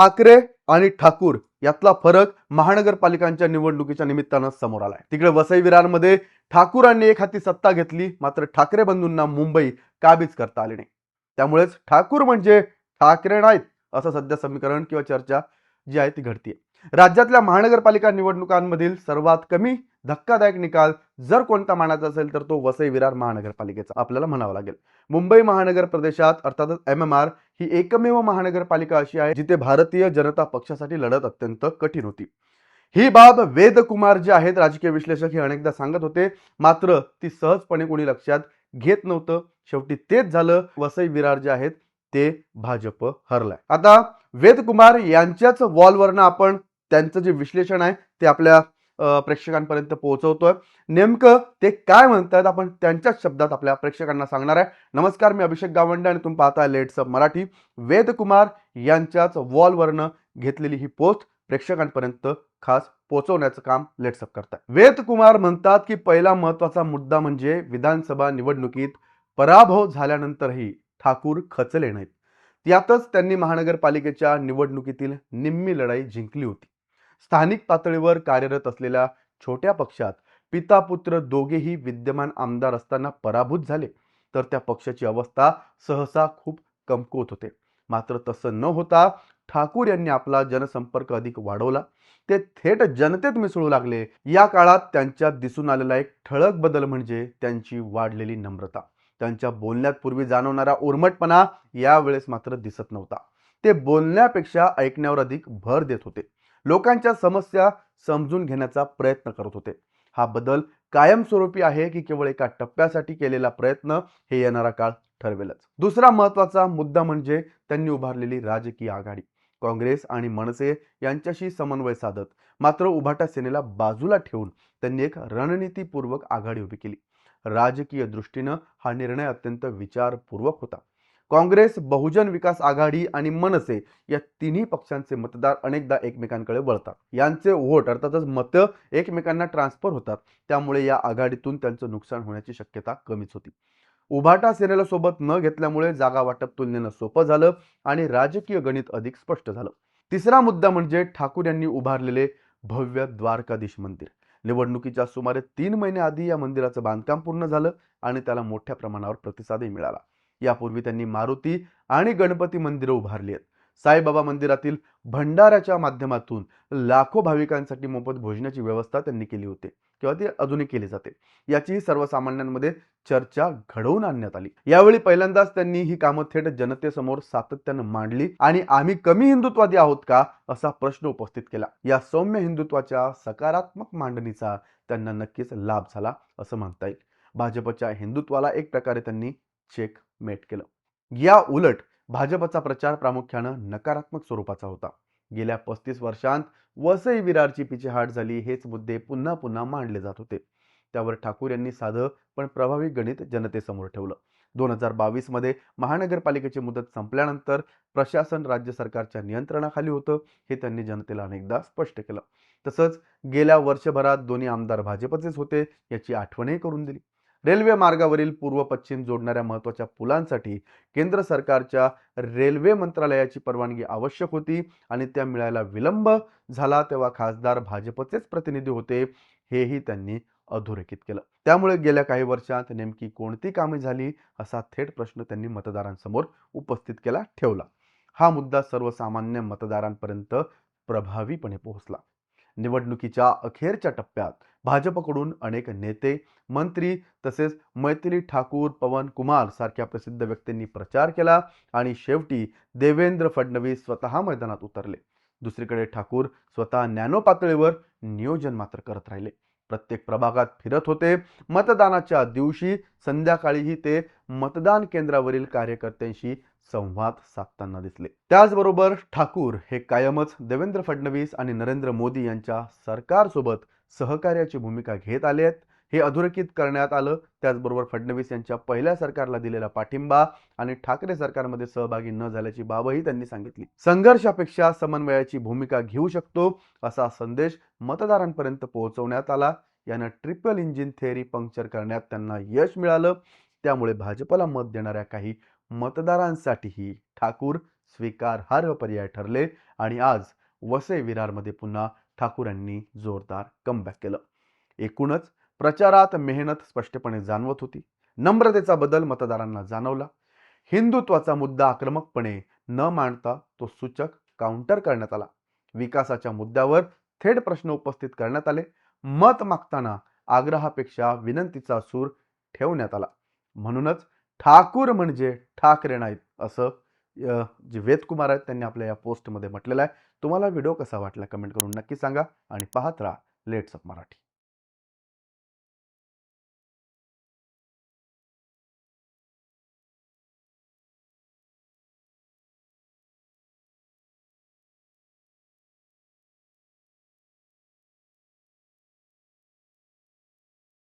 ठाकरे आणि ठाकूर यातला फरक महानगरपालिकांच्या निवडणुकीच्या निमित्तानं समोर आलाय। तिकडे वसई विरारमध्ये ठाकूरांनी एक हाती सत्ता घेतली, मात्र ठाकरे बंधूंना मुंबई काबीज करता आली नाही। त्यामुळेच ठाकूर म्हणजे ठाकरे नाहीत असं सध्या समीकरण किंवा चर्चा जी आहे ती घडतीये। राज्यातल्या महानगरपालिका निवडणुकांमधील सर्वात कमी धक्कादायक निकाल जर कोणता मानायचा असेल तर तो वसई विरार महानगरपालिकेचा आपल्याला म्हणावा लागेल। मुंबई महानगर प्रदेशात अर्थातच MMR ही एकमेव महानगरपालिका अशी आहे जिथे भारतीय जनता पक्षासाठी लढत अत्यंत कठीण होती। ही बाब वेदकुमार जे आहेत राजकीय विश्लेषक हे अनेकदा सांगत होते, मात्र ती सहजपणे कोणी लक्षात घेत नव्हतं। शेवटी तेच झालं, वसई विरार जे आहेत ते भाजप हरलाय। आता वेदकुमार यांच्याच वॉलवरनं आपण त्यांचं जे विश्लेषण आहे ते आपल्या प्रेक्षकांपर्यंत पोहोचवतोय। नेमकं ते काय म्हणतात आपण त्यांच्याच शब्दात आपल्या प्रेक्षकांना सांगणार आहे। नमस्कार, मी अभिषेक गावंडे आणि तुम्ही पाहताय लेट्स अप मराठी। वेदकुमार यांच्याच वॉलवरनं घेतलेली ही पोस्ट प्रेक्षकांपर्यंत खास पोहोचवण्याचं काम लेट्स अप करताय। वेदकुमार म्हणतात की पहिला महत्त्वाचा मुद्दा म्हणजे विधानसभा निवडणुकीत पराभव झाल्यानंतरही ठाकूर खचले नाहीत। त्यातच त्यांनी महानगरपालिकेच्या निवडणुकीतील निम्मी लढाई जिंकली होती। स्थानिक पातळीवर कार्यरत असलेल्या छोट्या पक्षात पिता पुत्र दोघेही विद्यमान आमदार असताना पराभूत झाले, तर त्या पक्षाची अवस्था सहसा खूप कमकुवत होते। मात्र तसं न होता ठाकूर यांनी आपला जनसंपर्क अधिक वाढवला, ते थेट जनतेत मिसळू लागले। या काळात त्यांच्यात दिसून आलेला एक ठळक बदल म्हणजे त्यांची वाढलेली नम्रता। त्यांच्या बोलण्यात पूर्वी जाणवणारा उर्मटपणा यावेळेस मात्र दिसत नव्हता। ते बोलण्यापेक्षा ऐकण्यावर अधिक भर देत होते, लोकांच्या समस्या समजून घेण्याचा प्रयत्न करत होते। हा बदल कायमस्वरूपी आहे की केवळ एका टप्प्यासाठी केलेला प्रयत्न हे येणारा काळ ठरवेलच। दुसरा महत्त्वाचा मुद्दा म्हणजे त्यांनी उभारलेली राजकीय आघाडी। काँग्रेस आणि मनसे यांच्याशी समन्वय साधत मात्र उभाटा सेनेला बाजूला ठेवून त्यांनी एक रणनीतीपूर्वक आघाडी उभी केली। राजकीय दृष्टीनं हा निर्णय अत्यंत विचारपूर्वक होता। काँग्रेस, बहुजन विकास आघाडी आणि मनसे या तिन्ही पक्षांचे मतदार अनेकदा एकमेकांकडे वळतात। यांचे वोट अर्थातच मतं एकमेकांना ट्रान्सफर होतात, त्यामुळे या आघाडीतून त्यांचं नुकसान होण्याची शक्यता कमीच होती। उभाटा सेनेला सोबत न घेतल्यामुळे जागा वाटप तुलनेनं सोपं झालं आणि राजकीय गणित अधिक स्पष्ट झालं। तिसरा मुद्दा म्हणजे ठाकूर यांनी उभारलेले भव्य द्वारकाधीश मंदिर। निवडणुकीच्या सुमारे 3 महिने आधी या मंदिराचं बांधकाम पूर्ण झालं आणि त्याला मोठ्या प्रमाणावर प्रतिसादही मिळाला। यापूर्वी त्यांनी मारुती आणि गणपती मंदिरं उभारली आहेत। साईबाबा मंदिरातील भंडाऱ्याच्या माध्यमातून लाखो भाविकांसाठी मोफत भोजनाची व्यवस्था त्यांनी केली होती किंवा ती अजूनही केली जाते। याची सर्वसामान्यांमध्ये चर्चा घडवून आणण्यात आली। यावेळी पहिल्यांदाच त्यांनी ही कामं थेट जनतेसमोर सातत्यानं मांडली आणि आम्ही कमी हिंदुत्ववादी आहोत का असा प्रश्न उपस्थित केला। या सौम्य हिंदुत्वाच्या सकारात्मक मांडणीचा त्यांना नक्कीच लाभ झाला असं म्हणता येईल। भाजपच्या हिंदुत्वाला एक प्रकारे त्यांनी चेक मेट केलं। या उलट भाजपचा प्रचार प्रामुख्यानं नकारात्मक स्वरूपाचा होता। गेल्या 35 वर्षांत वसई विरारची पिछेहाट झाली, हेच मुद्दे पुन्हा पुन्हा मांडले जात होते। त्यावर ठाकूर यांनी साधं पण प्रभावी गणित जनतेसमोर ठेवलं। 2022 मध्ये महानगरपालिकेची मुदत संपल्यानंतर प्रशासन राज्य सरकारच्या नियंत्रणाखाली होतं, हे त्यांनी जनतेला अनेकदा स्पष्ट केलं। तसंच गेल्या वर्षभरात दोन्ही आमदार भाजपचेच होते याची आठवणही करून दिली। रेल्वे मार्गावरील पूर्व पश्चिम जोडणाऱ्या महत्त्वाच्या पुलांसाठी केंद्र सरकारच्या रेल्वे मंत्रालयाची परवानगी आवश्यक होती आणि त्या मिळायला विलंब झाला तेव्हा खासदार भाजपचेच प्रतिनिधी होते, हेही त्यांनी अधोरेखित केलं। त्यामुळे गेल्या काही वर्षांत नेमकी कोणती कामे झाली असा थेट प्रश्न त्यांनी मतदारांसमोर उपस्थित केला ठेवला। हा मुद्दा सर्वसामान्य मतदारांपर्यंत प्रभावीपणे पोहोचला। निवडणुकीच्या अखेरच्या टप्प्यात भाजपकडून अनेक नेते, मंत्री तसेच मैथिली ठाकूर, पवन कुमार सारख्या प्रसिद्ध व्यक्तींनी प्रचार केला आणि शेवटी देवेंद्र फडणवीस स्वतः मैदानात उतरले। दुसरीकडे ठाकूर स्वतः नॅनो पातळीवर नियोजन मात्र करत राहिले। प्रत्येक प्रभागात फिरत होते। मतदानाच्या दिवशी संध्याकाळीही ते मतदान केंद्रावरील कार्यकर्त्यांशी संवाद साधताना दिसले। त्याचबरोबर ठाकूर हे कायमच देवेंद्र फडणवीस आणि नरेंद्र मोदी यांच्या सरकारसोबत सहकार्याची भूमिका घेत आले आहेत, हे अधोरेखित करण्यात आलं। त्याचबरोबर फडणवीस यांच्या पहिल्या सरकारला दिलेला पाठिंबा आणि ठाकरे सरकारमध्ये सहभागी न झाल्याची बाबही त्यांनी सांगितली। संघर्षापेक्षा समन्वयाची भूमिका घेऊ शकतो असा संदेश मतदारांपर्यंत पोहोचवण्यात आला। यानं ट्रिपल इंजिन थेअरी पंक्चर करण्यात त्यांना यश मिळालं। त्यामुळे भाजपला मत देणाऱ्या काही मतदारांसाठीही ठाकूर स्वीकारार्ह पर्याय ठरले आणि आज वसई विरारमध्ये पुन्हा ठाकूरांनी जोरदार कमबॅक केलं. एकूणच प्रचारात मेहनत स्पष्टपणे जाणवत होती. नम्रतेचा बदल मतदारांना जाणवला. हिंदुत्वाचा मुद्दा आक्रमकपणे न मांडता तो सूचक काउंटर करण्यात आला. विकासाच्या मुद्द्यावर थेट प्रश्न उपस्थित करण्यात आले. मत मागताना आग्रहापेक्षा विनंतीचा सूर ठेवण्यात आला. म्हणूनच ठाकूर म्हणजे ठाकरे नाहीत असं जे वेदकुमार आहेत त्यांनी आपल्या या पोस्टमध्ये म्हटलेलं आहे. तुम्हाला व्हिडिओ कसा वाटला कमेंट करून नक्की सांगा आणि पाहत राहा लेट्स अप मराठी.